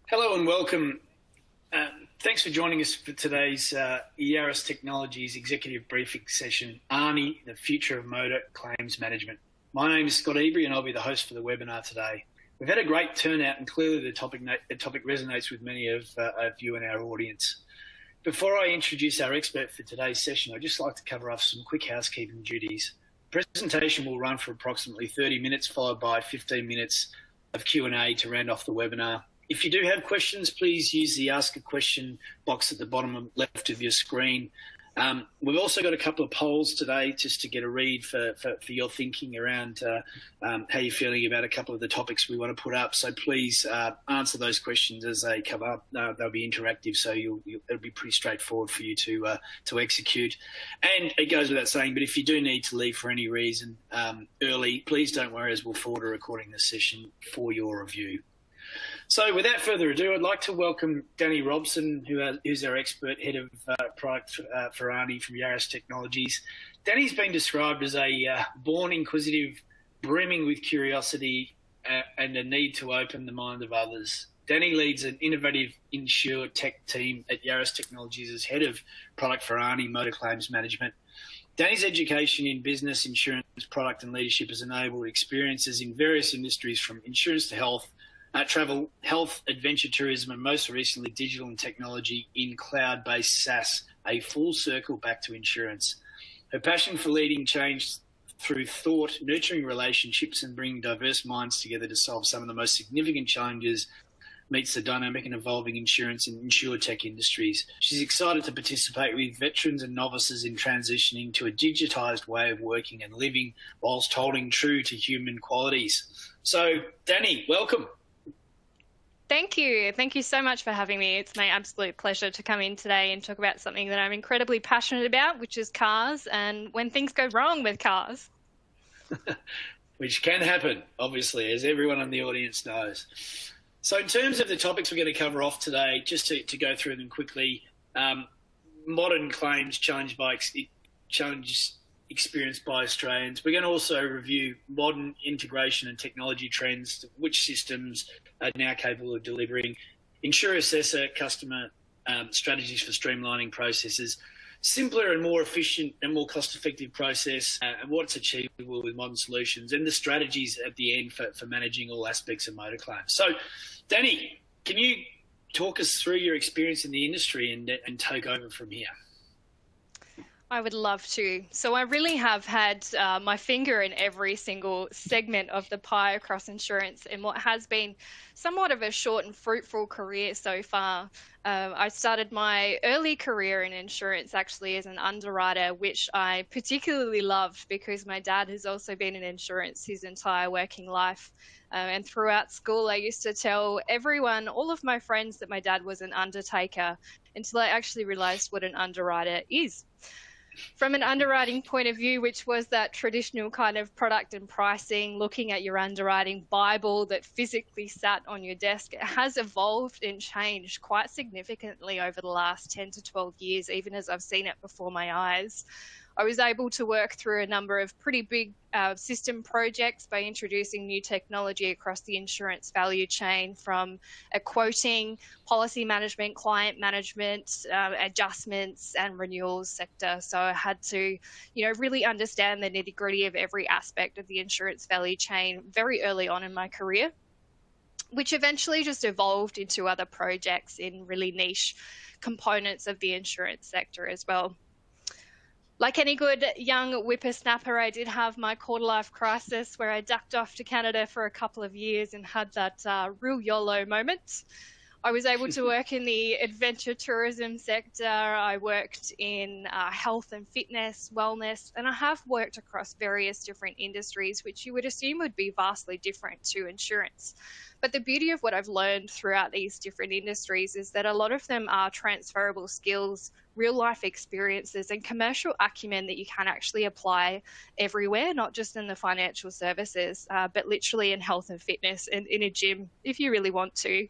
Hello and welcome. Thanks for joining us for today's Yaris Technologies Executive Briefing Session, Arnie, the Future of Motor Claims Management. My name is Scott Ebery and I'll be the host for the webinar today. We've had a great turnout and clearly the topic resonates with many of you and our audience. Before I introduce our expert for today's session, I'd just like to cover off some quick housekeeping duties. The presentation will run for approximately 30 minutes, followed by 15 minutes of Q&A to round off the webinar. If you do have questions, please use the Ask a Question box at the bottom left of your screen. We've also got a couple of polls today just to get a read for your thinking around how you're feeling about a couple of the topics we want to put up. So please answer those questions as they come up. They'll be interactive, so it'll be pretty straightforward for you to execute. And it goes without saying, but if you do need to leave for any reason early, please don't worry, as we'll forward a recording this session for your review. So without further ado, I'd like to welcome Danni Robson, who's our expert head of product for Arnie from Yaris Technologies. Danni's been described as a born inquisitive, brimming with curiosity and a need to open the mind of others. Danni leads an innovative insure tech team at Yaris Technologies as head of product for Arnie Motor Claims Management. Danni's education in business, insurance, product and leadership has enabled experiences in various industries from insurance to health, travel, health, adventure tourism, and most recently digital and technology in cloud-based SaaS, a full circle back to insurance. Her passion for leading change through thought, nurturing relationships and bringing diverse minds together to solve some of the most significant challenges meets the dynamic and evolving insurance and insurtech industries. She's excited to participate with veterans and novices in transitioning to a digitised way of working and living whilst holding true to human qualities. So, Danni, welcome. Thank you. Thank you so much for having me. It's my absolute pleasure to come in today and talk about something that I'm incredibly passionate about, which is cars and when things go wrong with cars. Which can happen, obviously, as everyone in the audience knows. So in terms of the topics we're going to cover off today, just to go through them quickly, modern claims challenges experienced by Australians. We're going to also review modern integration and technology trends, which systems are now capable of delivering, insurer assessor customer strategies for streamlining processes, simpler and more efficient and more cost-effective process, and what's achievable with modern solutions, and the strategies at the end for managing all aspects of motor claims. So, Danni, can you talk us through your experience in the industry and take over from here? I would love to. So I really have had my finger in every single segment of the pie across insurance in what has been somewhat of a short and fruitful career so far. I started my early career in insurance actually as an underwriter, which I particularly loved because my dad has also been in insurance his entire working life. And throughout school, I used to tell everyone, all of my friends, that my dad was an undertaker until I actually realized what an underwriter is. From an underwriting point of view, which was that traditional kind of product and pricing, looking at your underwriting Bible that physically sat on your desk, it has evolved and changed quite significantly over the last 10 to 12 years, even as I've seen it before my eyes. I was able to work through a number of pretty big system projects by introducing new technology across the insurance value chain, from a quoting, policy management, client management, adjustments and renewals sector. So I had to, really understand the nitty-gritty of every aspect of the insurance value chain very early on in my career, which eventually just evolved into other projects in really niche components of the insurance sector as well. Like any good young whippersnapper, I did have my quarter-life crisis where I ducked off to Canada for a couple of years and had that real YOLO moment. I was able to work in the adventure tourism sector. I worked in health and fitness, wellness, and I have worked across various different industries, which you would assume would be vastly different to insurance. But the beauty of what I've learned throughout these different industries is that a lot of them are transferable skills, real life experiences, and commercial acumen that you can actually apply everywhere, not just in the financial services, but literally in health and fitness and in a gym if you really want to.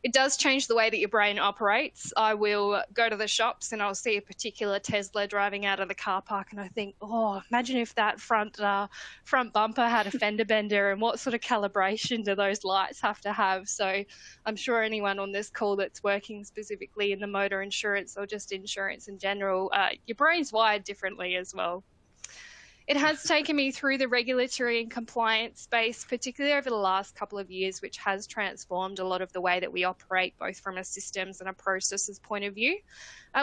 It does change the way that your brain operates. I will go to the shops and I'll see a particular Tesla driving out of the car park and I think, oh, imagine if that front bumper had a fender bender, and what sort of calibration do those lights have to have? So I'm sure anyone on this call that's working specifically in the motor insurance or just insurance in general, your brain's wired differently as well. It has taken me through the regulatory and compliance space, particularly over the last couple of years, which has transformed a lot of the way that we operate, both from a systems and a processes point of view,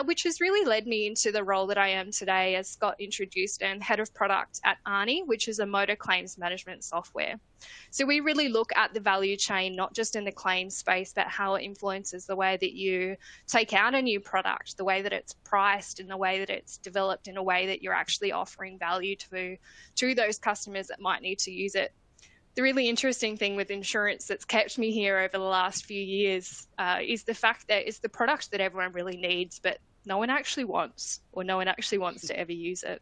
which has really led me into the role that I am today, as Scott introduced, and head of product at Arnie, which is a motor claims management software. So we really look at the value chain, not just in the claims space, but how it influences the way that you take out a new product, the way that it's priced, and the way that it's developed in a way that you're actually offering value to those customers that might need to use it. The really interesting thing with insurance that's kept me here over the last few years is the fact that it's the product that everyone really needs, but no one actually wants, or no one actually wants to ever use it.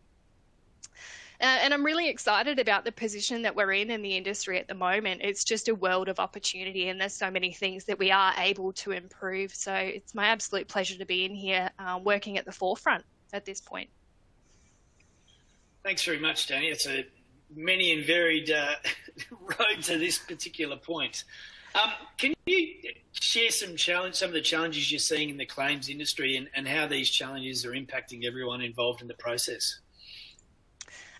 And I'm really excited about the position that we're in the industry at the moment. It's just a world of opportunity, and there's so many things that we are able to improve. So it's my absolute pleasure to be in here working at the forefront at this point. Thanks very much, Danni. It's a many and varied road to this particular point. Can you share some of the challenges you're seeing in the claims industry and how these challenges are impacting everyone involved in the process?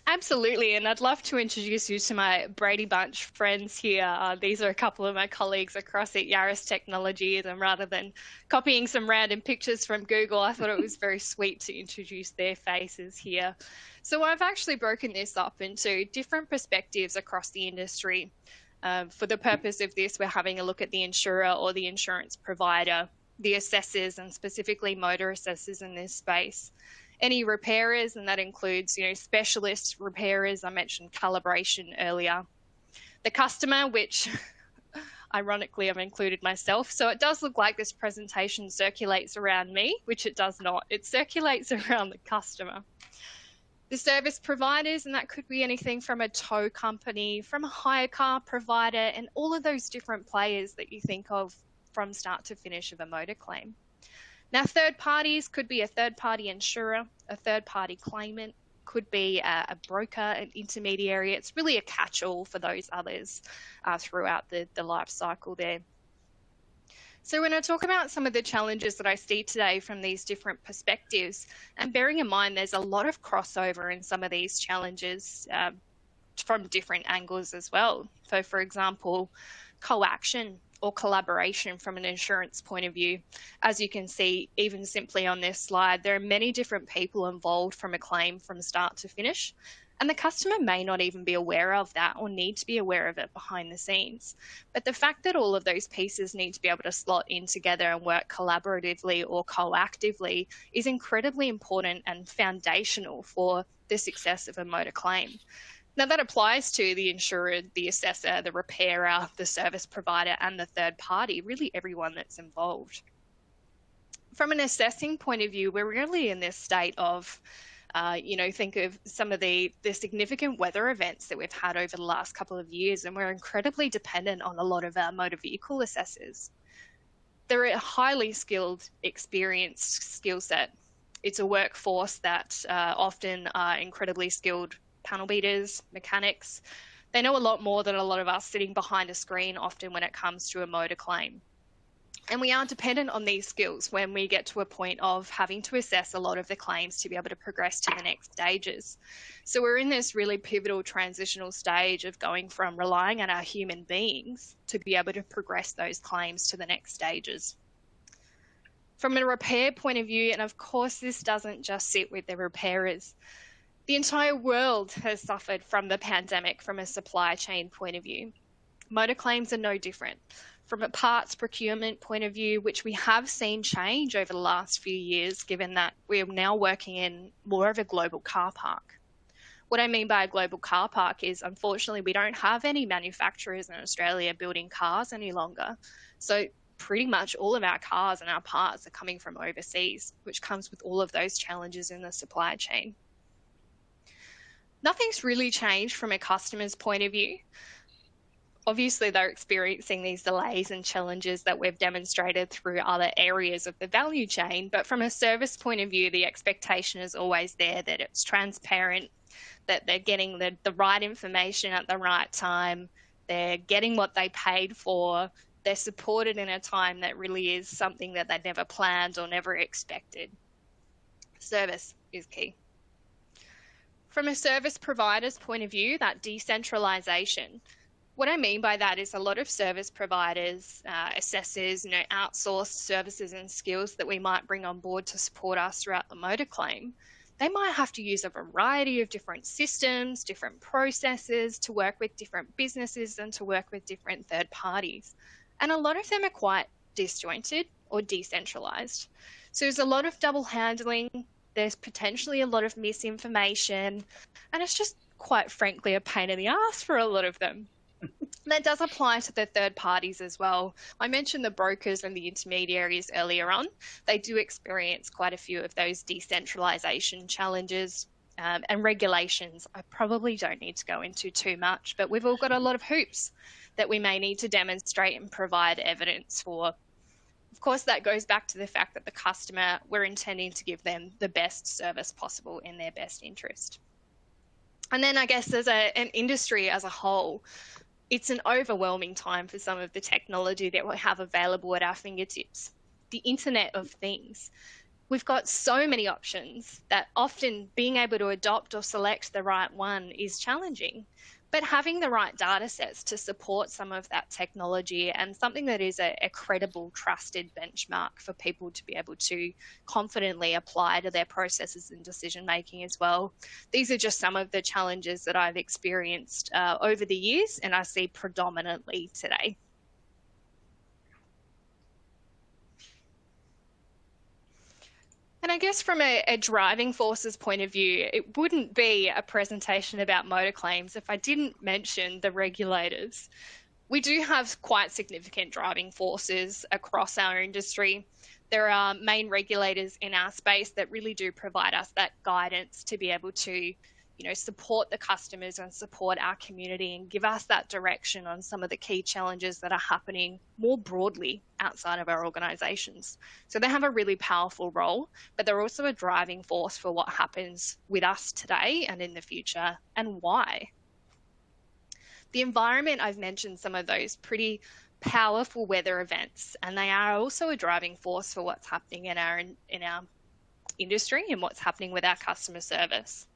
Absolutely, and I'd love to introduce you to my Brady Bunch friends here. These are a couple of my colleagues across at Yaris Technologies, and rather than copying some random pictures from Google, I thought it was very sweet to introduce their faces here. So I've actually broken this up into different perspectives across the industry. For the purpose of this, we're having a look at the insurer or the insurance provider, the assessors, and specifically motor assessors in this space, any repairers, and that includes, specialist repairers. I mentioned calibration earlier. The customer, which ironically I've included myself. So it does look like this presentation circulates around me, which it does not. It circulates around the customer. The service providers, and that could be anything from a tow company, from a hire car provider, and all of those different players that you think of from start to finish of a motor claim. Now, third parties could be a third-party insurer, a third-party claimant, could be a broker, an intermediary. It's really a catch-all for those others throughout the life cycle there. So when I talk about some of the challenges that I see today from these different perspectives, and bearing in mind there's a lot of crossover in some of these challenges from different angles as well. So, for example, co-action or collaboration from an insurance point of view. As you can see, even simply on this slide, there are many different people involved from a claim from start to finish, and the customer may not even be aware of that or need to be aware of it behind the scenes. But the fact that all of those pieces need to be able to slot in together and work collaboratively or coactively is incredibly important and foundational for the success of a motor claim. Now, that applies to the insurer, the assessor, the repairer, the service provider, and the third party, really everyone that's involved. From an assessing point of view, we're really in this state of, think of some of the significant weather events that we've had over the last couple of years, and we're incredibly dependent on a lot of our motor vehicle assessors. They're a highly skilled, experienced skill set. It's a workforce that often are incredibly skilled panel beaters, mechanics. They know a lot more than a lot of us sitting behind a screen often when it comes to a motor claim. And we are dependent on these skills when we get to a point of having to assess a lot of the claims to be able to progress to the next stages. So we're in this really pivotal transitional stage of going from relying on our human beings to be able to progress those claims to the next stages. From a repair point of view, and of course this doesn't just sit with the repairers, the entire world has suffered from the pandemic from a supply chain point of view. Motor claims are no different. From a parts procurement point of view, which we have seen change over the last few years, given that we are now working in more of a global car park. What I mean by a global car park is, unfortunately, we don't have any manufacturers in Australia building cars any longer. So pretty much all of our cars and our parts are coming from overseas, which comes with all of those challenges in the supply chain. Nothing's really changed from a customer's point of view. obviously they're experiencing these delays and challenges that we've demonstrated through other areas of the value chain. But from a service point of view, the expectation is always there that it's transparent, that they're getting the right information at the right time, they're getting what they paid for, they're supported in a time that really is something that they never planned or never expected. Service is key. From a service provider's point of view, that decentralization, what I mean by that is a lot of service providers, assessors, outsourced services and skills that we might bring on board to support us throughout the motor claim, they might have to use a variety of different systems, different processes to work with different businesses and to work with different third parties. And a lot of them are quite disjointed or decentralized. So there's a lot of double handling, there's potentially a lot of misinformation, and it's just quite frankly a pain in the ass for a lot of them. That does apply to the third parties as well. I mentioned the brokers and the intermediaries earlier on. They do experience quite a few of those decentralization challenges and regulations. I probably don't need to go into too much, but we've all got a lot of hoops that we may need to demonstrate and provide evidence for. Of course, that goes back to the fact that the customer, we're intending to give them the best service possible in their best interest. And then I guess as an industry as a whole, it's an overwhelming time for some of the technology that we have available at our fingertips. The Internet of Things. We've got so many options that often being able to adopt or select the right one is challenging. But having the right data sets to support some of that technology and something that is a credible, trusted benchmark for people to be able to confidently apply to their processes and decision making as well. These are just some of the challenges that I've experienced over the years and I see predominantly today. And I guess from a driving forces point of view, it wouldn't be a presentation about motor claims if I didn't mention the regulators. We do have quite significant driving forces across our industry. There are main regulators in our space that really do provide us that guidance to be able to support the customers and support our community and give us that direction on some of the key challenges that are happening more broadly outside of our organisations. So they have a really powerful role, but they're also a driving force for what happens with us today and in the future, and why. The environment, I've mentioned some of those pretty powerful weather events, and they are also a driving force for what's happening in our industry and what's happening with our customer service.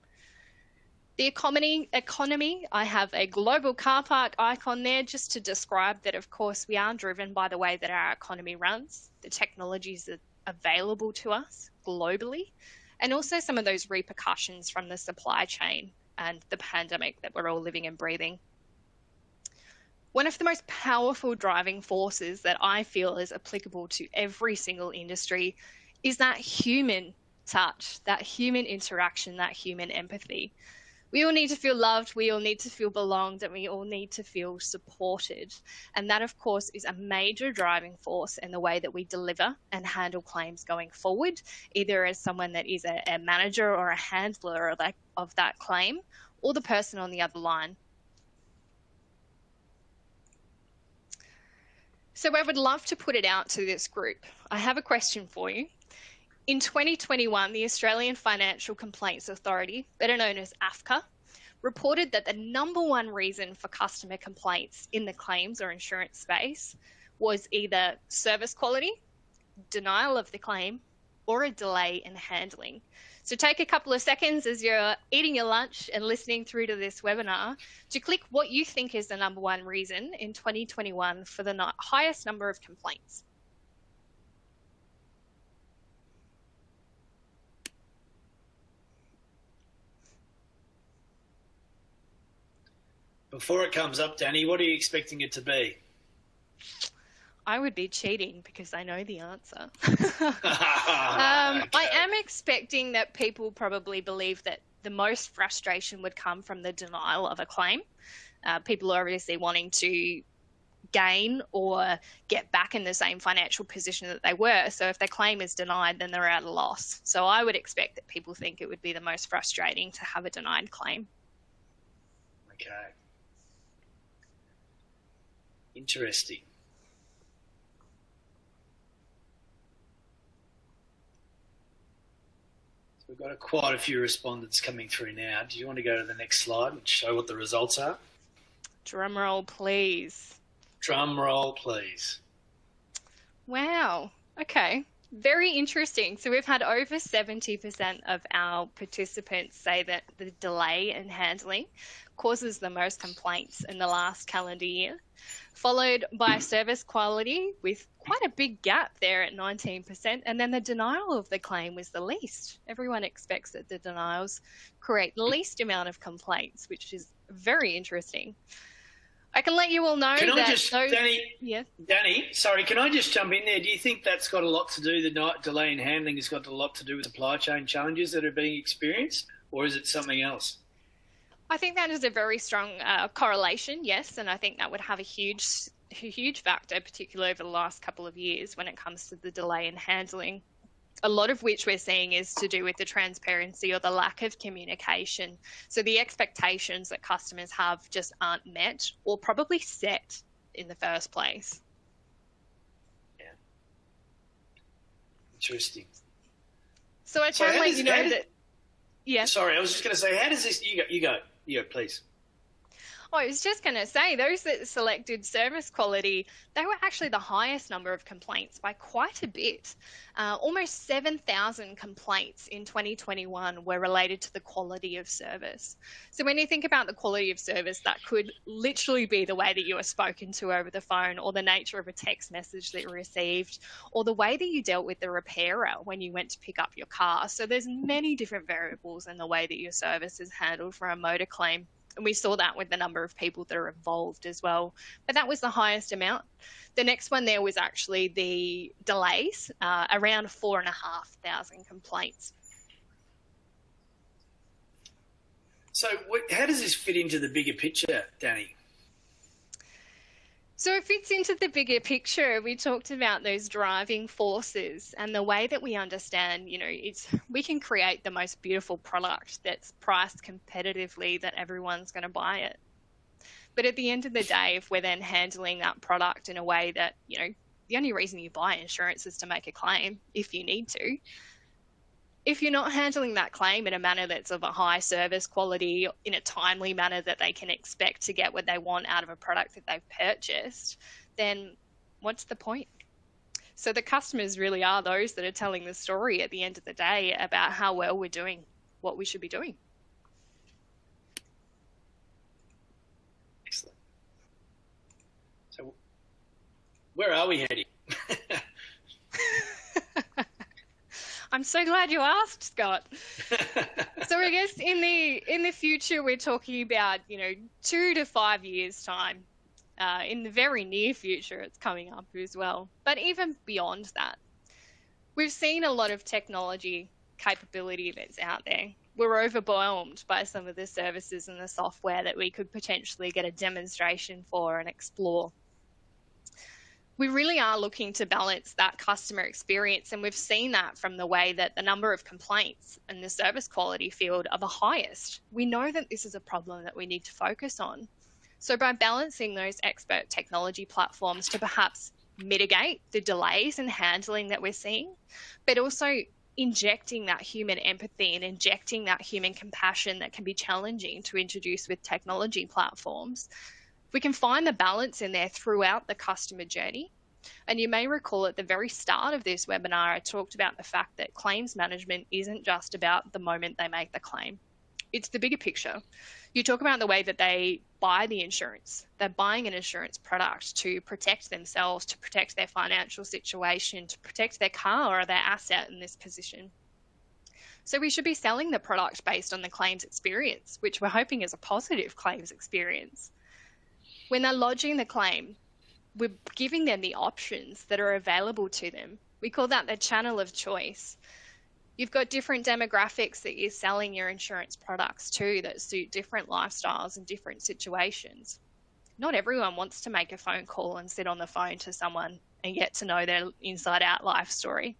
The economy, I have a global car park icon there just to describe that, of course, we are driven by the way that our economy runs, the technologies that are available to us globally, and also some of those repercussions from the supply chain and the pandemic that we're all living and breathing. One of the most powerful driving forces that I feel is applicable to every single industry is that human touch, that human interaction, that human empathy. We all need to feel loved, we all need to feel belonged, and we all need to feel supported. And that, of course, is a major driving force in the way that we deliver and handle claims going forward, either as someone that is a manager or a handler of that claim, or the person on the other line. So I would love to put it out to this group. I have a question for you. In 2021, the Australian Financial Complaints Authority, better known as AFCA, reported that the number one reason for customer complaints in the claims or insurance space was either service quality, denial of the claim, or a delay in handling. So take a couple of seconds as you're eating your lunch and listening through to this webinar to click what you think is the number one reason in 2021 for the highest number of complaints. Before it comes up, Danni, what are you expecting it to be? I would be cheating because I know the answer. I am expecting that people probably believe that the most frustration would come from the denial of a claim. People are obviously wanting to gain or get back in the same financial position that they were. So if their claim is denied, then they're at a loss. So I would expect that people think it would be the most frustrating to have a denied claim. Okay. Interesting. So we've got quite a few respondents coming through now. Do you want to go to the next slide and show what the results are? Drum roll, please. Drum roll, please. Wow. Okay. Very interesting. So we've had over 70% of our participants say that the delay in handling causes the most complaints in the last calendar year, followed by service quality with quite a big gap there at 19%. And then the denial of the claim was the least. Everyone expects that the denials create the least amount of complaints, which is very interesting. I can let you all know Danni, sorry, can I just jump in there? Do you think that's got a lot to do, the delay in handling has got a lot to do with supply chain challenges that are being experienced, or is it something else? I think that is a very strong correlation, yes, and I think that would have a huge factor, particularly over the last couple of years when it comes to the delay in handling. A lot of which we're seeing is to do with the transparency or the lack of communication. So the expectations that customers have just aren't met or probably set in the first place. Yeah. Interesting. So I can let you know that... Yeah. Sorry, I was just going to say, how does this... You go, please. I was just going to say, those that selected service quality, they were actually the highest number of complaints by quite a bit. Almost 7,000 complaints in 2021 were related to the quality of service. So when you think about the quality of service, that could literally be the way that you were spoken to over the phone, or the nature of a text message that you received, or the way that you dealt with the repairer when you went to pick up your car. So there's many different variables in the way that your service is handled for a motor claim. And we saw that with the number of people that are involved as well. But that was the highest amount. The next one there was actually the delays, around 4,500 complaints. So how does this fit into the bigger picture, Danni? So it fits into the bigger picture. We talked about those driving forces and the way that we understand, we can create the most beautiful product that's priced competitively that everyone's going to buy it. But at the end of the day, if we're then handling that product in a way that, the only reason you buy insurance is to make a claim if you need to. If you're not handling that claim in a manner that's of a high service quality, in a timely manner that they can expect to get what they want out of a product that they've purchased, then what's the point? So the customers really are those that are telling the story at the end of the day about how well we're doing what we should be doing. Excellent. So where are we heading? I'm so glad you asked, Scott. So I guess in the future, we're talking about, 2 to 5 years time. In the very near future, it's coming up as well. But even beyond that, we've seen a lot of technology capability that's out there. We're overwhelmed by some of the services and the software that we could potentially get a demonstration for and explore. We really are looking to balance that customer experience, and we've seen that from the way that the number of complaints in the service quality field are the highest. We know that this is a problem that we need to focus on. So by balancing those expert technology platforms to perhaps mitigate the delays in handling that we're seeing, but also injecting that human empathy and injecting that human compassion that can be challenging to introduce with technology platforms, we can find the balance in there throughout the customer journey. And you may recall at the very start of this webinar, I talked about the fact that claims management isn't just about the moment they make the claim. It's the bigger picture. You talk about the way that they buy the insurance. They're buying an insurance product to protect themselves, to protect their financial situation, to protect their car or their asset in this position. So we should be selling the product based on the claims experience, which we're hoping is a positive claims experience. When they're lodging the claim, we're giving them the options that are available to them. We call that the channel of choice. You've got different demographics that you're selling your insurance products to that suit different lifestyles and different situations. Not everyone wants to make a phone call and sit on the phone to someone and get to know their inside out life story.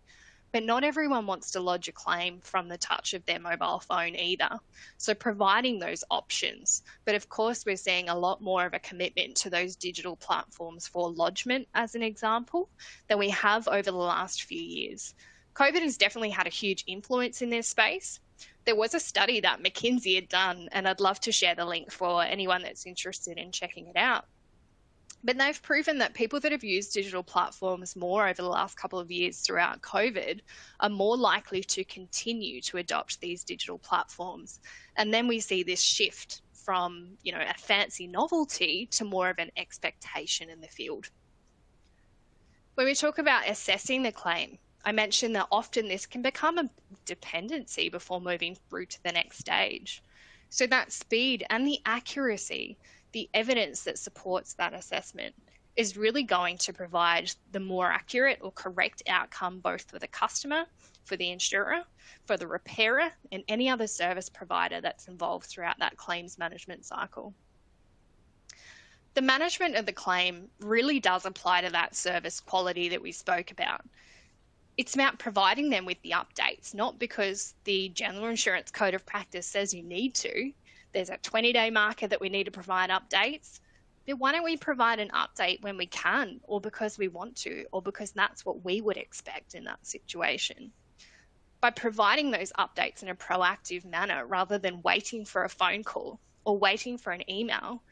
But not everyone wants to lodge a claim from the touch of their mobile phone either. So providing those options. But of course, we're seeing a lot more of a commitment to those digital platforms for lodgement, as an example, than we have over the last few years. COVID has definitely had a huge influence in this space. There was a study that McKinsey had done, and I'd love to share the link for anyone that's interested in checking it out. But they've proven that people that have used digital platforms more over the last couple of years throughout COVID are more likely to continue to adopt these digital platforms. And then we see this shift from, a fancy novelty to more of an expectation in the field. When we talk about assessing the claim, I mentioned that often this can become a dependency before moving through to the next stage. So that speed and the accuracy, the evidence that supports that assessment, is really going to provide the more accurate or correct outcome both for the customer, for the insurer, for the repairer, and any other service provider that's involved throughout that claims management cycle. The management of the claim really does apply to that service quality that we spoke about. It's about providing them with the updates, not because the General Insurance Code of Practice says you need to. There's a 20-day marker that we need to provide updates. But why don't we provide an update when we can, or because we want to, or because that's what we would expect in that situation? By providing those updates in a proactive manner rather than waiting for a phone call or waiting for an email,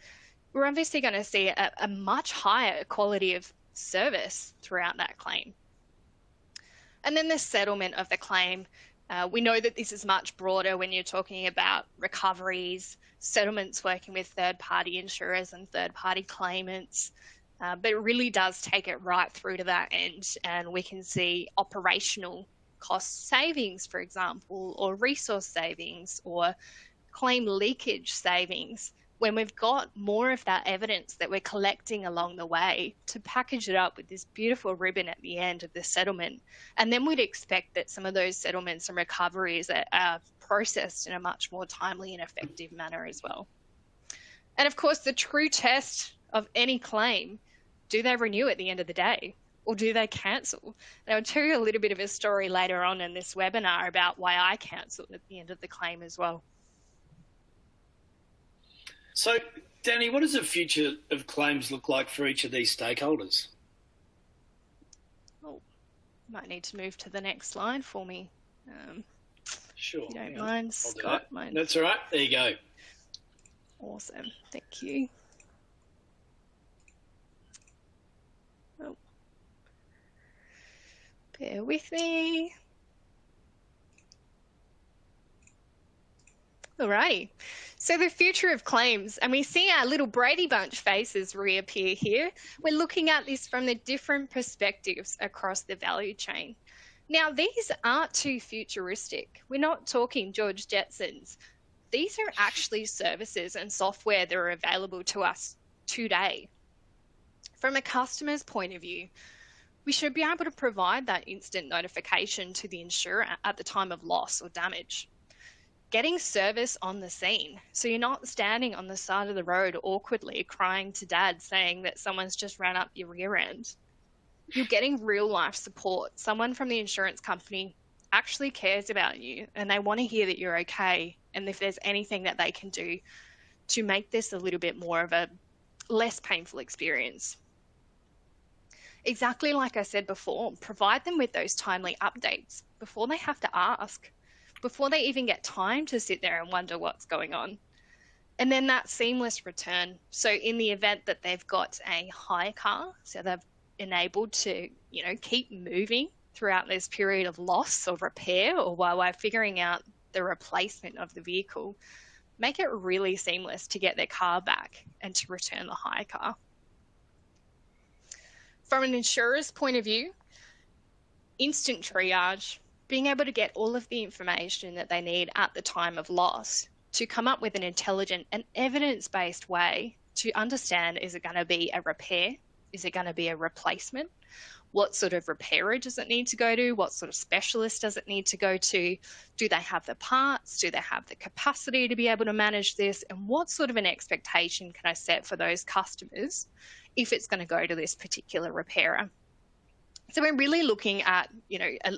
we're obviously going to see a much higher quality of service throughout that claim. And then the settlement of the claim. We know that this is much broader when you're talking about recoveries, settlements working with third-party insurers and third-party claimants, but it really does take it right through to that end, and we can see operational cost savings, for example, or resource savings, or claim leakage savings, when we've got more of that evidence that we're collecting along the way to package it up with this beautiful ribbon at the end of the settlement. And then we'd expect that some of those settlements and recoveries are processed in a much more timely and effective manner as well. And of course, the true test of any claim, do they renew at the end of the day? Or do they cancel? And I'll tell you a little bit of a story later on in this webinar about why I cancelled at the end of the claim as well. So, Danni, what does the future of claims look like for each of these stakeholders? Oh, might need to move to the next slide for me. Sure. If you don't mind, Scott. That's all right. There you go. Awesome. Thank you. Oh. Bear with me. Alrighty. So the future of claims, and we see our little Brady Bunch faces reappear here. We're looking at this from the different perspectives across the value chain. Now, these aren't too futuristic. We're not talking George Jetsons. These are actually services and software that are available to us today. From a customer's point of view, we should be able to provide that instant notification to the insurer at the time of loss or damage. Getting service on the scene, so you're not standing on the side of the road awkwardly crying to dad saying that someone's just ran up your rear end. You're getting real life support. Someone from the insurance company actually cares about you and they want to hear that you're okay, and if there's anything that they can do to make this a little bit more of a less painful experience. Exactly like I said before, provide them with those timely updates before they have to ask, before they even get time to sit there and wonder what's going on. And then that seamless return. So in the event that they've got a hire car, so they've enabled to, keep moving throughout this period of loss or repair, or while we're figuring out the replacement of the vehicle, make it really seamless to get their car back and to return the hire car. From an insurer's point of view, instant triage, being able to get all of the information that they need at the time of loss to come up with an intelligent and evidence-based way to understand, is it going to be a repair? Is it going to be a replacement? What sort of repairer does it need to go to? What sort of specialist does it need to go to? Do they have the parts? Do they have the capacity to be able to manage this? And what sort of an expectation can I set for those customers if it's going to go to this particular repairer? So we're really looking at,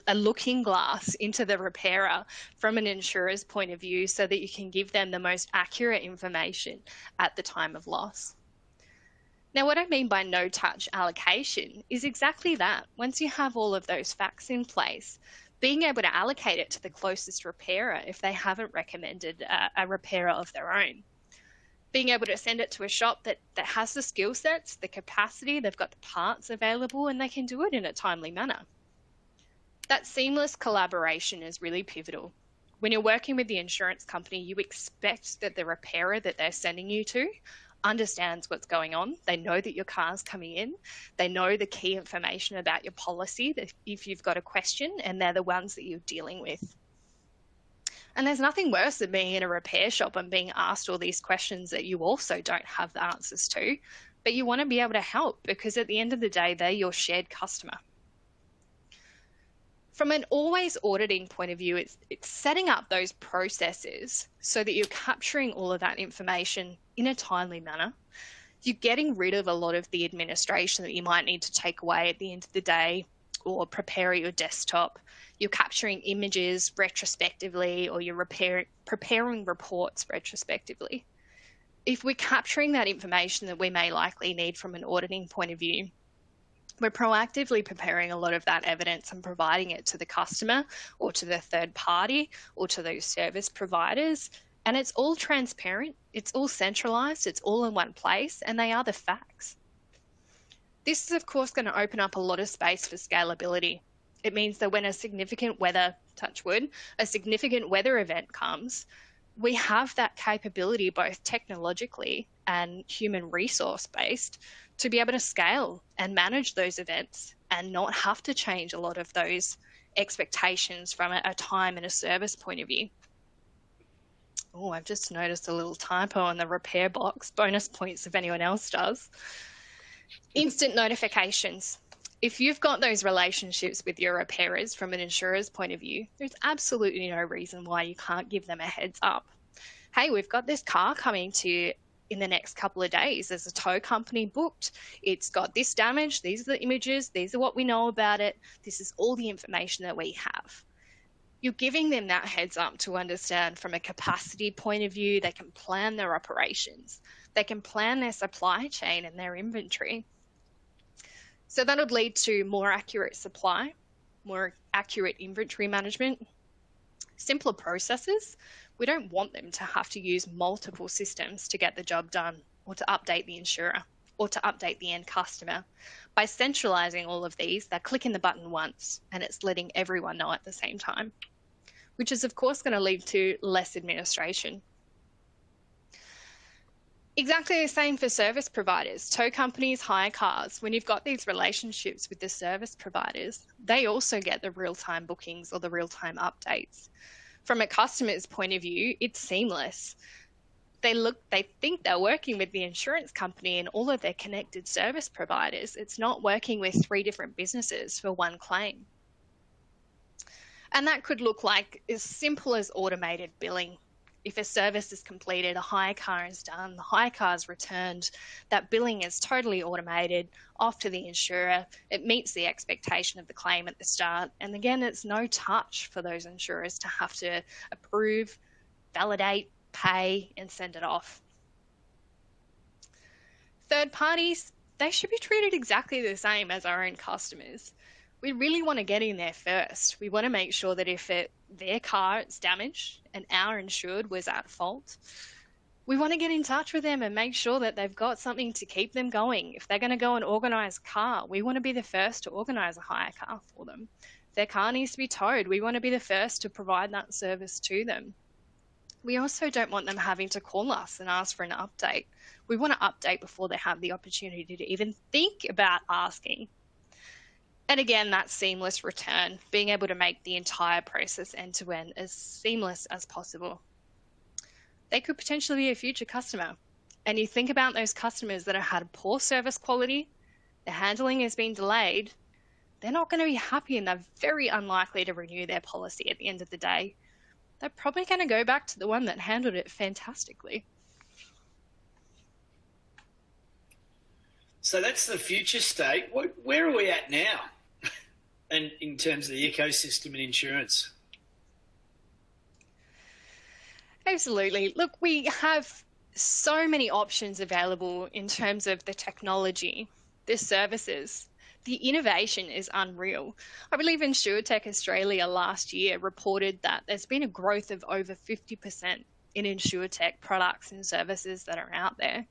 a looking glass into the repairer from an insurer's point of view so that you can give them the most accurate information at the time of loss. Now, what I mean by no-touch allocation is exactly that. Once you have all of those facts in place, being able to allocate it to the closest repairer if they haven't recommended a repairer of their own. Being able to send it to a shop that has the skill sets, the capacity, they've got the parts available, and they can do it in a timely manner. That seamless collaboration is really pivotal. When you're working with the insurance company, you expect that the repairer that they're sending you to understands what's going on. They know that your car's coming in. They know the key information about your policy that if you've got a question, and they're the ones that you're dealing with. And there's nothing worse than being in a repair shop and being asked all these questions that you also don't have the answers to, but you want to be able to help because at the end of the day, they're your shared customer. From an always auditing point of view, it's setting up those processes so that you're capturing all of that information in a timely manner. You're getting rid of a lot of the administration that you might need to take away at the end of the day or prepare at your desktop. You're capturing images retrospectively, or you're preparing reports retrospectively. If we're capturing that information that we may likely need from an auditing point of view, we're proactively preparing a lot of that evidence and providing it to the customer or to the third party or to those service providers. And it's all transparent, it's all centralized, it's all in one place, and they are the facts. This is, of course, going to open up a lot of space for scalability. It means that when a significant weather, touch wood, a significant weather event comes, we have that capability both technologically and human resource based to be able to scale and manage those events and not have to change a lot of those expectations from a time and a service point of view. Oh, I've just noticed a little typo on the repair box. Bonus points if anyone else does. Instant notifications. If you've got those relationships with your repairers from an insurer's point of view, there's absolutely no reason why you can't give them a heads up. Hey, we've got this car coming to you in the next couple of days. There's a tow company booked. It's got this damage. These are the images. These are what we know about it. This is all the information that we have. You're giving them that heads up to understand from a capacity point of view. They can plan their operations. They can plan their supply chain and their inventory. So that would lead to more accurate supply, more accurate inventory management, simpler processes. We don't want them to have to use multiple systems to get the job done or to update the insurer or to update the end customer. By centralizing all of these, they're clicking the button once and it's letting everyone know at the same time, which is of course going to lead to less administration. Exactly the same for service providers. Tow companies hire cars. When you've got these relationships with the service providers, they also get the real-time bookings or the real-time updates. From a customer's point of view, it's seamless. They think they're working with the insurance company and all of their connected service providers. It's not working with 3 different businesses for one claim. And that could look like as simple as automated billing. If a service is completed, a hire car is done, the hire car is returned, that billing is totally automated off to the insurer. It meets the expectation of the claim at the start. And again, it's no touch for those insurers to have to approve, validate, pay, and send it off. Third parties, they should be treated exactly the same as our own customers. We really want to get in there first. We want to make sure that if their car is damaged and our insured was at fault, we want to get in touch with them and make sure that they've got something to keep them going. If they're going to go and organise a car, we want to be the first to organise a hire car for them. If their car needs to be towed, we want to be the first to provide that service to them. We also don't want them having to call us and ask for an update. We want to update before they have the opportunity to even think about asking. And again, that seamless return, being able to make the entire process end-to-end as seamless as possible. They could potentially be a future customer. And you think about those customers that have had poor service quality, the handling has been delayed, they're not going to be happy and they're very unlikely to renew their policy at the end of the day. They're probably going to go back to the one that handled it fantastically. So that's the future state. Where are we at now? and in terms of the ecosystem and insurance? Absolutely. Look, we have so many options available in terms of the technology, the services. The innovation is unreal. I believe InsurTech Australia last year reported that there's been a growth of over 50% in InsurTech products and services that are out there.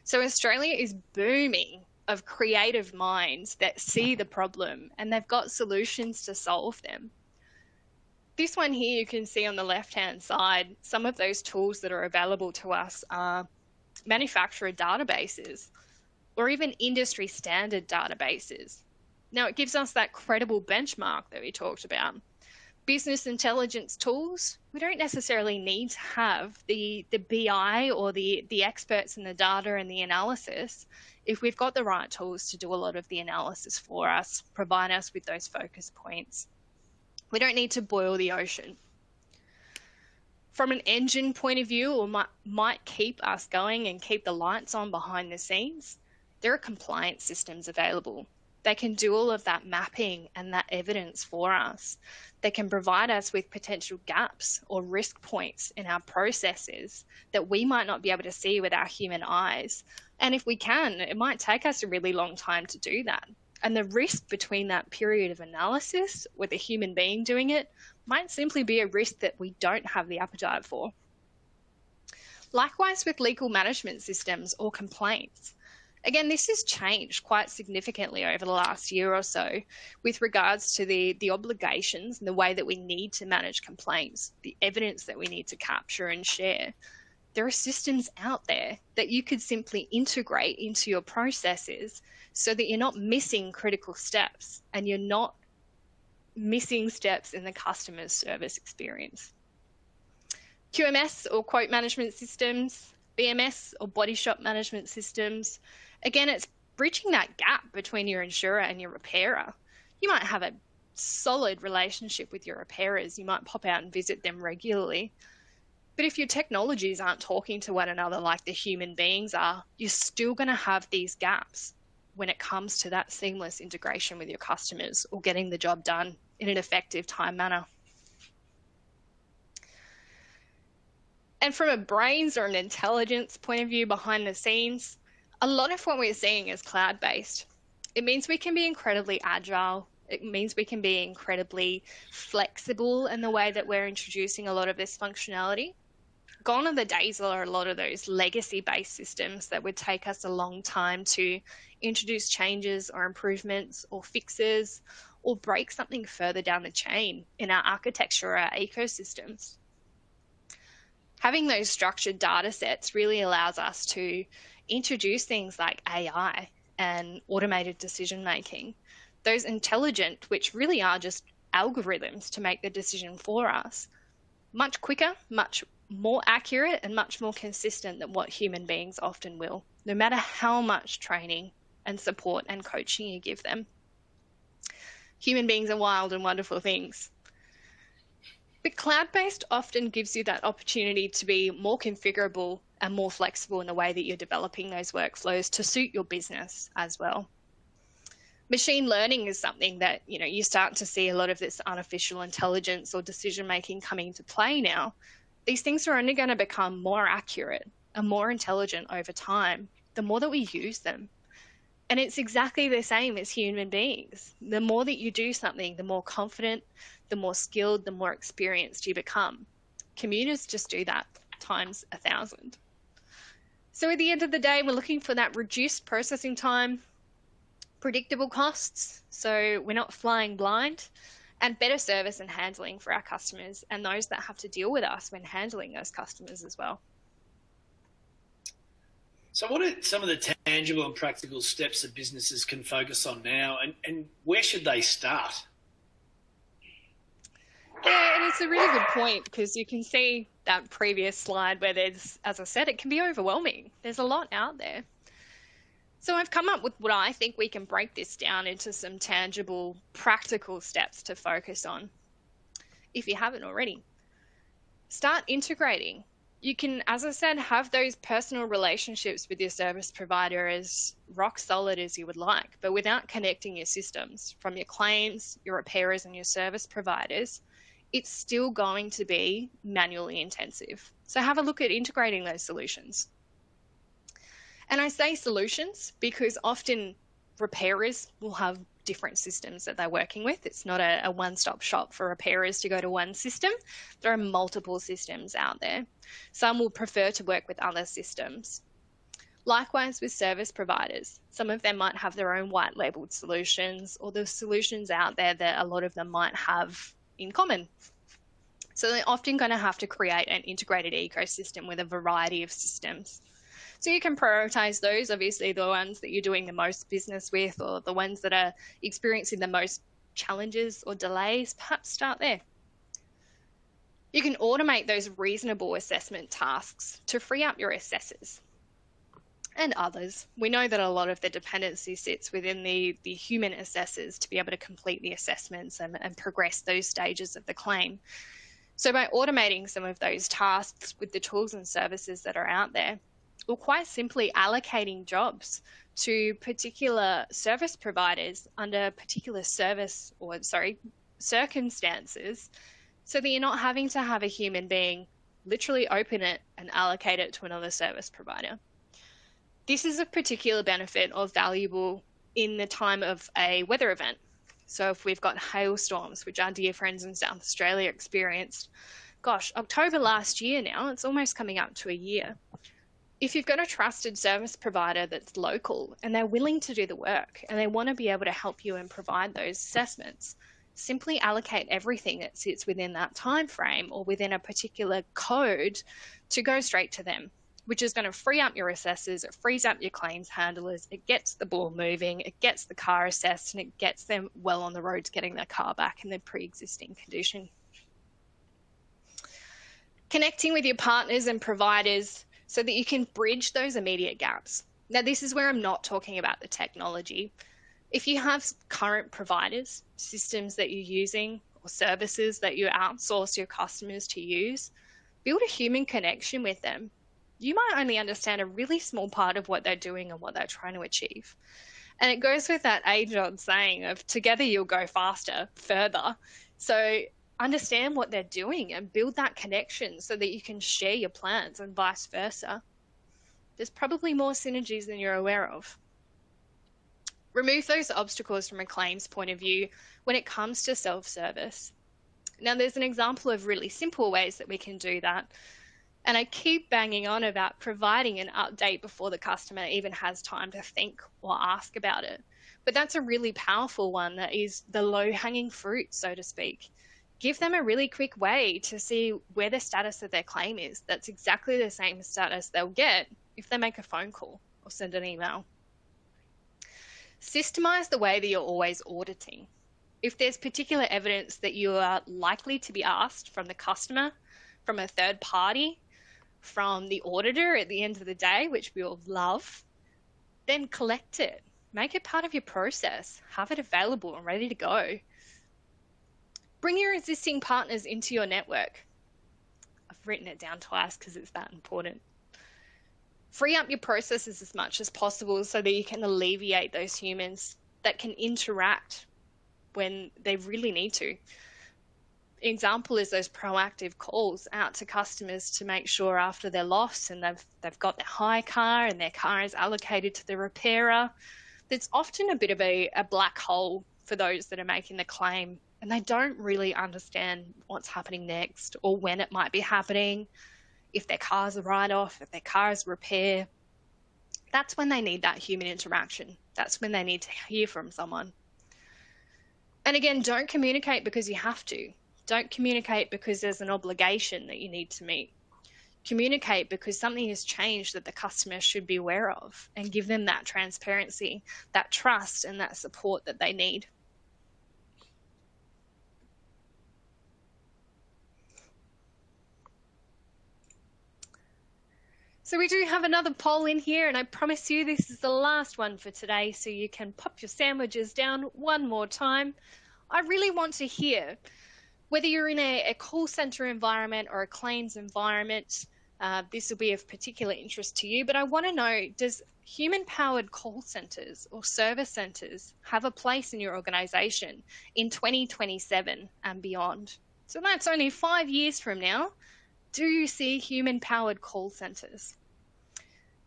So Australia is booming of creative minds that see the problem and they've got solutions to solve them. This one here, you can see on the left-hand side, some of those tools that are available to us are manufacturer databases or even industry standard databases. Now, it gives us that credible benchmark that we talked about. Business intelligence tools, we don't necessarily need to have the BI or the experts in the data and the analysis if we've got the right tools to do a lot of the analysis for us, provide us with those focus points. We don't need to boil the ocean. From an engine point of view, or might keep us going and keep the lights on behind the scenes, there are compliance systems available. They can do all of that mapping and that evidence for us. They can provide us with potential gaps or risk points in our processes that we might not be able to see with our human eyes. And if we can, it might take us a really long time to do that. And the risk between that period of analysis with a human being doing it might simply be a risk that we don't have the appetite for. Likewise with legal management systems or complaints. Again, this has changed quite significantly over the last year or so with regards to the obligations and the way that we need to manage complaints, the evidence that we need to capture and share. There are systems out there that you could simply integrate into your processes so that you're not missing critical steps and you're not missing steps in the customer's service experience. QMS or quote management systems, BMS or body shop management systems. Again, it's bridging that gap between your insurer and your repairer. You might have a solid relationship with your repairers. You might pop out and visit them regularly. But if your technologies aren't talking to one another like the human beings are, you're still going to have these gaps when it comes to that seamless integration with your customers or getting the job done in an effective time manner. And from a brains or an intelligence point of view behind the scenes, a lot of what we're seeing is cloud-based. It means we can be incredibly agile. It means we can be incredibly flexible in the way that we're introducing a lot of this functionality. Gone are the days are a lot of those legacy-based systems that would take us a long time to introduce changes or improvements or fixes or break something further down the chain in our architecture or our ecosystems. Having those structured data sets really allows us to introduce things like AI and automated decision making, those intelligent, which really are just algorithms to make the decision for us, much quicker, much more accurate, and much more consistent than what human beings often will, no matter how much training and support and coaching you give them. Human beings are wild and wonderful things. But cloud-based often gives you that opportunity to be more configurable and more flexible in the way that you're developing those workflows to suit your business as well. Machine learning is something that, you start to see a lot of this artificial intelligence or decision-making coming into play now. These things are only going to become more accurate and more intelligent over time, the more that we use them. And it's exactly the same as human beings. The more that you do something, the more confident, the more skilled, the more experienced you become. Commuters just do that times 1,000. So at the end of the day, we're looking for that reduced processing time, predictable costs, so we're not flying blind, and better service and handling for our customers and those that have to deal with us when handling those customers as well. So what are some of the tangible and practical steps that businesses can focus on now, and where should they start? Yeah, and it's a really good point because you can see that previous slide where there's, as I said, it can be overwhelming. There's a lot out there. So I've come up with what I think we can break this down into some tangible, practical steps to focus on. If you haven't already, start integrating You can, as I said, have those personal relationships with your service provider as rock solid as you would like, but without connecting your systems from your claims, your repairers, and your service providers, it's still going to be manually intensive. So have a look at integrating those solutions. And I say solutions because often repairers will have different systems that they're working with. It's not a one-stop shop for repairers to go to one system. There are multiple systems out there. Some will prefer to work with other systems. Likewise with service providers. Some of them might have their own white labeled solutions, or the solutions out there that a lot of them might have in common. So they're often going to have to create an integrated ecosystem with a variety of systems. So you can prioritize those, obviously the ones that you're doing the most business with, or the ones that are experiencing the most challenges or delays, perhaps start there. You can automate those reasonable assessment tasks to free up your assessors and others. We know that a lot of the dependency sits within the human assessors to be able to complete the assessments and progress those stages of the claim. So by automating some of those tasks with the tools and services that are out there, or quite simply allocating jobs to particular service providers under particular circumstances, so that you're not having to have a human being literally open it and allocate it to another service provider. This is of particular benefit or valuable in the time of a weather event. So if we've got hailstorms, which our dear friends in South Australia experienced, October last year now, it's almost coming up to a year. If you've got a trusted service provider that's local and they're willing to do the work and they want to be able to help you and provide those assessments, simply allocate everything that sits within that time frame or within a particular code to go straight to them, which is going to free up your assessors, it frees up your claims handlers, it gets the ball moving, it gets the car assessed, and it gets them well on the road to getting their car back in their pre-existing condition. Connecting with your partners and providers so that you can bridge those immediate gaps. Now, this is where I'm not talking about the technology. If you have current providers, systems that you're using, or services that you outsource your customers to use, build a human connection with them. You might only understand a really small part of what they're doing and what they're trying to achieve. And it goes with that age-old saying of together you'll go faster, further. So understand what they're doing and build that connection so that you can share your plans and vice versa. There's probably more synergies than you're aware of. Remove those obstacles from a claims point of view when it comes to self-service. Now, there's an example of really simple ways that we can do that. And I keep banging on about providing an update before the customer even has time to think or ask about it. But that's a really powerful one that is the low-hanging fruit, so to speak. Give them a really quick way to see where the status of their claim is. That's exactly the same status they'll get if they make a phone call or send an email. Systemize the way that you're always auditing. If there's particular evidence that you are likely to be asked from the customer, from a third party, from the auditor at the end of the day, which we all love, then collect it. Make it part of your process. Have it available and ready to go. Bring your existing partners into your network. I've written it down twice because it's that important. Free up your processes as much as possible so that you can alleviate those humans that can interact when they really need to. Example is those proactive calls out to customers to make sure after their loss and they've got their hire car and their car is allocated to the repairer. There's often a bit of a black hole for those that are making the claim, and they don't really understand what's happening next or when it might be happening, if their car's a write-off, if their car is a repair. That's when they need that human interaction. That's when they need to hear from someone. And again, don't communicate because you have to. Don't communicate because there's an obligation that you need to meet. Communicate because something has changed that the customer should be aware of, and give them that transparency, that trust, and that support that they need. So we do have another poll in here, and I promise you this is the last one for today, so you can pop your sandwiches down one more time. I really want to hear whether you're in a call center environment or a claims environment, This will be of particular interest to you, but I want to know, does human-powered call centers or service centers have a place in your organization in 2027 and beyond? So that's only 5 years from now. Do you see human-powered call centers?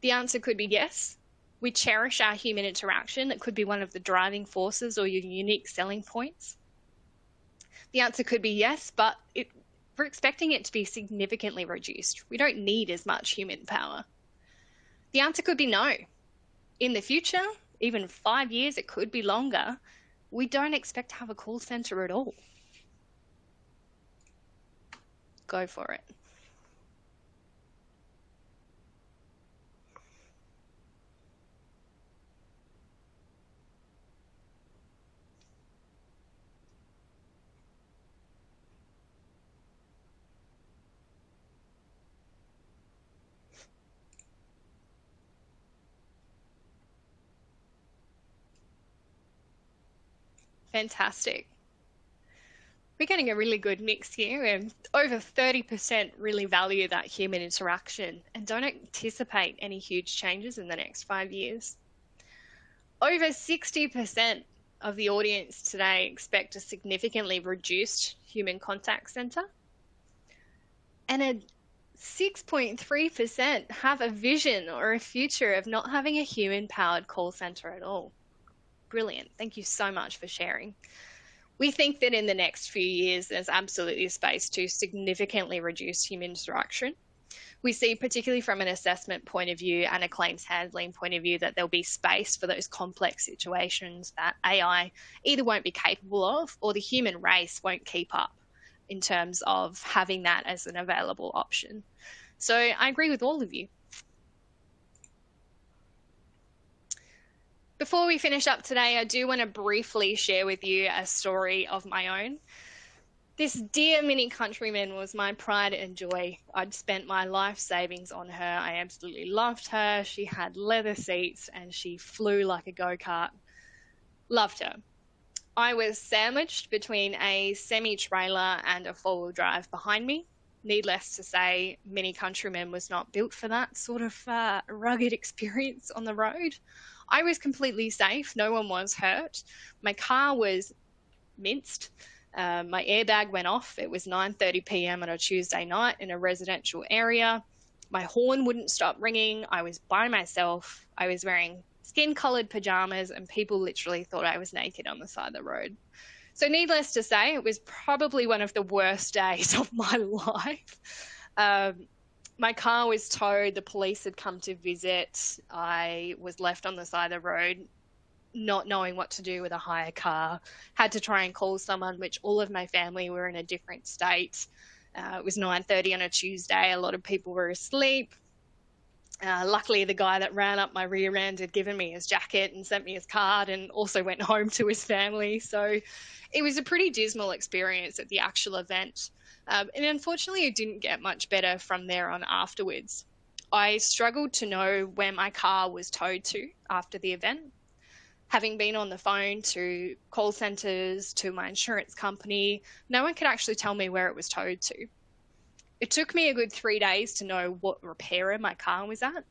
The answer could be yes. We cherish our human interaction. It could be one of the driving forces or your unique selling points. The answer could be yes, but we're expecting it to be significantly reduced. We don't need as much human power. The answer could be no. In the future, even 5 years, it could be longer, we don't expect to have a call center at all. Go for it. Fantastic. We're getting a really good mix here, and over 30% really value that human interaction and don't anticipate any huge changes in the next 5 years. Over 60% of the audience today expect a significantly reduced human contact center, and a 6.3% have a vision or a future of not having a human-powered call center at all. Brilliant. Thank you so much for sharing. We think that in the next few years, there's absolutely space to significantly reduce human interaction. We see, particularly from an assessment point of view and a claims handling point of view, that there'll be space for those complex situations that AI either won't be capable of or the human race won't keep up in terms of having that as an available option. So I agree with all of you. Before we finish up today, I do want to briefly share with you a story of my own. This dear mini countryman was my pride and joy. I'd spent my life savings on her. I absolutely loved her. She had leather seats and she flew like a go-kart. Loved her. I was sandwiched between a semi-trailer and a four-wheel drive behind me. Needless to say, Mini Countryman was not built for that sort of rugged experience on the road. I was completely safe. No one was hurt. My car was minced. My airbag went off. It was 9:30 p.m. on a Tuesday night in a residential area. My horn wouldn't stop ringing. I was by myself. I was wearing skin-colored pajamas, and people literally thought I was naked on the side of the road. So needless to say, it was probably one of the worst days of my life. My car was towed. The police had come to visit. I was left on the side of the road, not knowing what to do with a hire car. Had to try and call someone, which all of my family were in a different state. It was 9:30 on a Tuesday. A lot of people were asleep. Luckily, the guy that ran up my rear end had given me his jacket and sent me his card and also went home to his family. So it was a pretty dismal experience at the actual event. And unfortunately, it didn't get much better from there on afterwards. I struggled to know where my car was towed to after the event. Having been on the phone to call centers, to my insurance company, no one could actually tell me where it was towed to. It took me a good 3 days to know what repairer my car was at.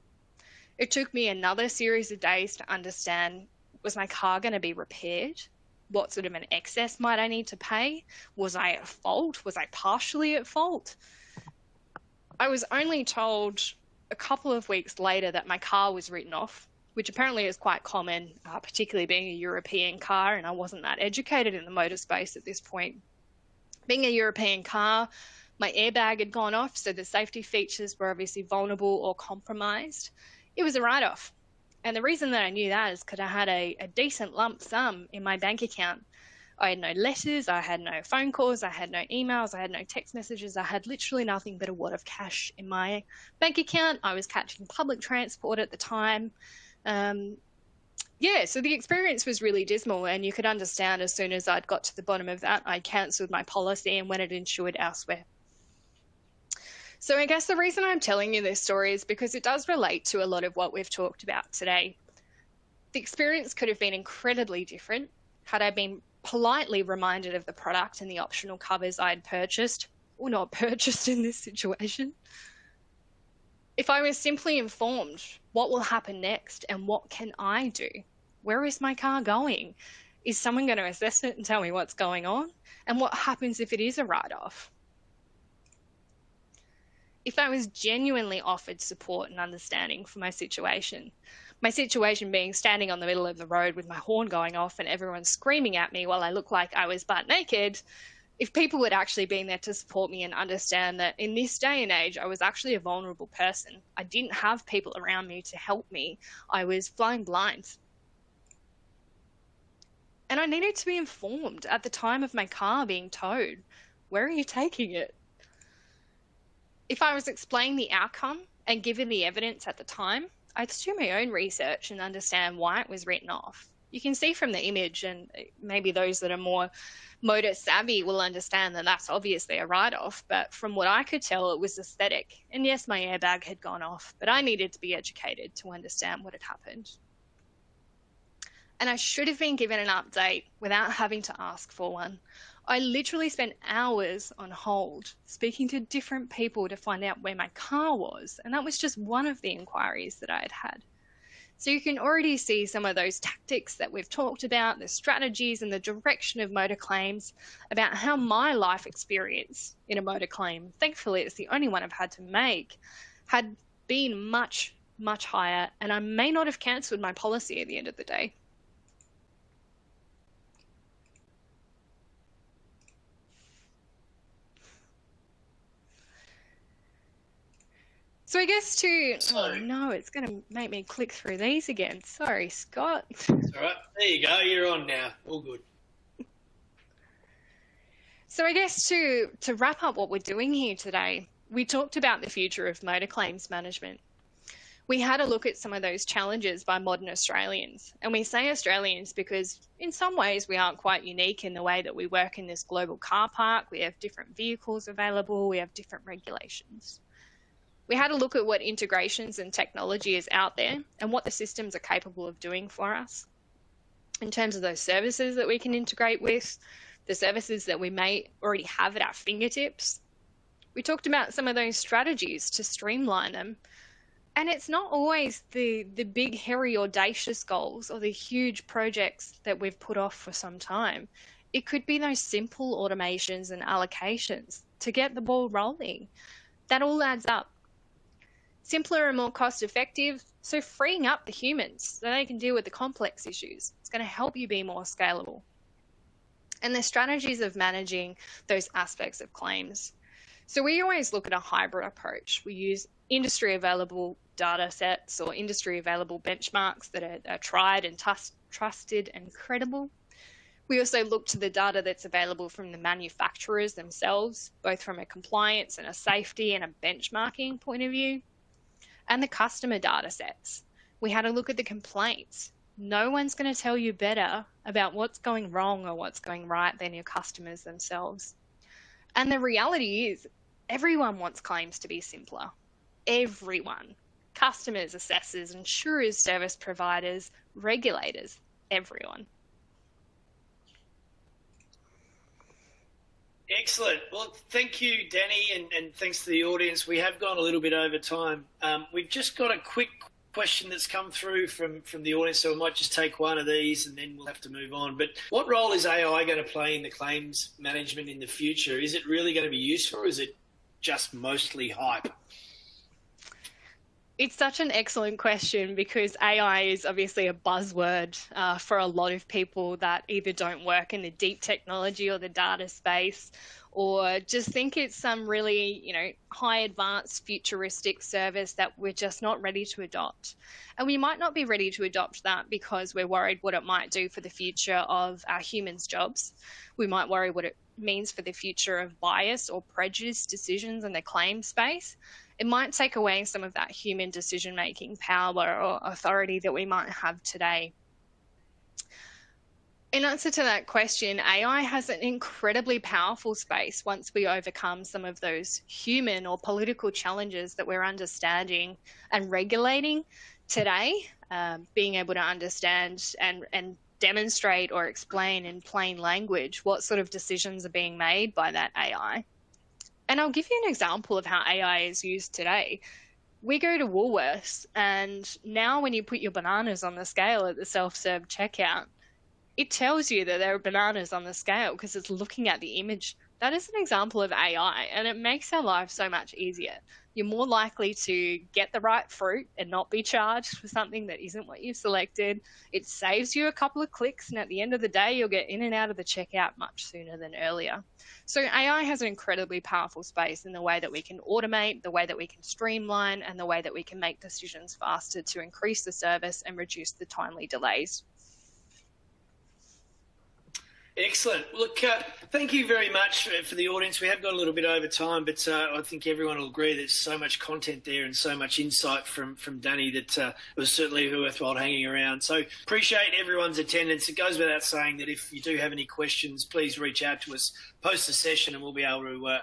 It took me another series of days to understand, was my car going to be repaired? What sort of an excess might I need to pay? Was I at fault? Was I partially at fault? I was only told a couple of weeks later that my car was written off, which apparently is quite common, particularly being a European car, and I wasn't that educated in the motor space at this point. Being a European car, my airbag had gone off, so the safety features were obviously vulnerable or compromised. It was a write-off. And the reason that I knew that is because I had a decent lump sum in my bank account. I had no letters, I had no phone calls, I had no emails, I had no text messages. I had literally nothing but a wad of cash in my bank account. I was catching public transport at the time. So the experience was really dismal, and you could understand as soon as I'd got to the bottom of that, I cancelled my policy and went and insured elsewhere. So I guess the reason I'm telling you this story is because it does relate to a lot of what we've talked about today. The experience could have been incredibly different had I been politely reminded of the product and the optional covers I had purchased, or not purchased in this situation. If I was simply informed, what will happen next and what can I do? Where is my car going? Is someone going to assess it and tell me what's going on? And what happens if it is a write-off? If I was genuinely offered support and understanding for my situation being standing on the middle of the road with my horn going off and everyone screaming at me while I look like I was butt naked, if people had actually been there to support me and understand that in this day and age, I was actually a vulnerable person. I didn't have people around me to help me. I was flying blind. And I needed to be informed at the time of my car being towed. Where are you taking it? If I was explaining the outcome and given the evidence at the time, I'd do my own research and understand why it was written off. You can see from the image, and maybe those that are more motor savvy will understand that that's obviously a write-off, but from what I could tell, it was aesthetic. And yes, my airbag had gone off, but I needed to be educated to understand what had happened. And I should have been given an update without having to ask for one. I literally spent hours on hold speaking to different people to find out where my car was, and that was just one of the inquiries that I had had. So you can already see some of those tactics that we've talked about, the strategies and the direction of motor claims, about how my life experience in a motor claim, thankfully it's the only one I've had to make, had been much, much higher, and I may not have cancelled my policy at the end of the day. So I guess oh no, it's going to make me click through these again. Sorry, Scott. It's all right. There you go. You're on now. All good. So I guess to wrap up what we're doing here today, we talked about the future of motor claims management. We had a look at some of those challenges by modern Australians. And we say Australians because in some ways we aren't quite unique in the way that we work in this global car park. We have different vehicles available. We have different regulations. We had a look at what integrations and technology is out there and what the systems are capable of doing for us in terms of those services that we can integrate with, the services that we may already have at our fingertips. We talked about some of those strategies to streamline them. And it's not always the big, hairy, audacious goals or the huge projects that we've put off for some time. It could be those simple automations and allocations to get the ball rolling. That all adds up. Simpler and more cost effective, so freeing up the humans so they can deal with the complex issues. It's going to help you be more scalable. And the strategies of managing those aspects of claims. So we always look at a hybrid approach. We use industry available data sets or industry available benchmarks that are tried and trusted and credible. We also look to the data that's available from the manufacturers themselves, both from a compliance and a safety and a benchmarking point of view. And the customer data sets. We had a look at the complaints. No one's going to tell you better about what's going wrong or what's going right than your customers themselves. And the reality is, everyone wants claims to be simpler. Everyone. Customers, assessors, insurers, service providers, regulators, everyone. Excellent. Well, thank you, Danni, and thanks to the audience. We have gone a little bit over time. We've just got a quick question that's come through from the audience, so we might just take one of these and then we'll have to move on. But what role is AI going to play in the claims management in the future? Is it really going to be useful, or is it just mostly hype? It's such an excellent question because AI is obviously a buzzword for a lot of people that either don't work in the deep technology or the data space, or just think it's some really, high advanced futuristic service that we're just not ready to adopt. And we might not be ready to adopt that because we're worried what it might do for the future of our humans' jobs. We might worry what it means for the future of bias or prejudice decisions in the claim space. It might take away some of that human decision-making power or authority that we might have today. In answer to that question, AI has an incredibly powerful space once we overcome some of those human or political challenges that we're understanding and regulating today, being able to understand and demonstrate or explain in plain language what sort of decisions are being made by that AI. And I'll give you an example of how AI is used today. we go to Woolworths, and now when you put your bananas on the scale at the self-serve checkout, it tells you that there are bananas on the scale because it's looking at the image. That is an example of AI, and it makes our lives so much easier. You're more likely to get the right fruit and not be charged for something that isn't what you've selected. It saves you a couple of clicks, and at the end of the day, you'll get in and out of the checkout much sooner than earlier. So AI has an incredibly powerful space in the way that we can automate, the way that we can streamline, and the way that we can make decisions faster to increase the service and reduce the timely delays. Excellent. Look, thank you very much for the audience. We have got a little bit over time, but I think everyone will agree there's so much content there and so much insight from Danni that it was certainly worthwhile hanging around. So appreciate everyone's attendance. It goes without saying that if you do have any questions, please reach out to us post the session and we'll be able to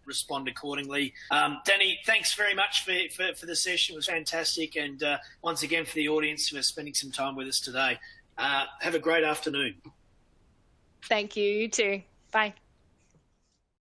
respond accordingly. Danni, thanks very much for the session. It was fantastic. And once again, for the audience for spending some time with us today. Have a great afternoon. Thank you. You too. Bye.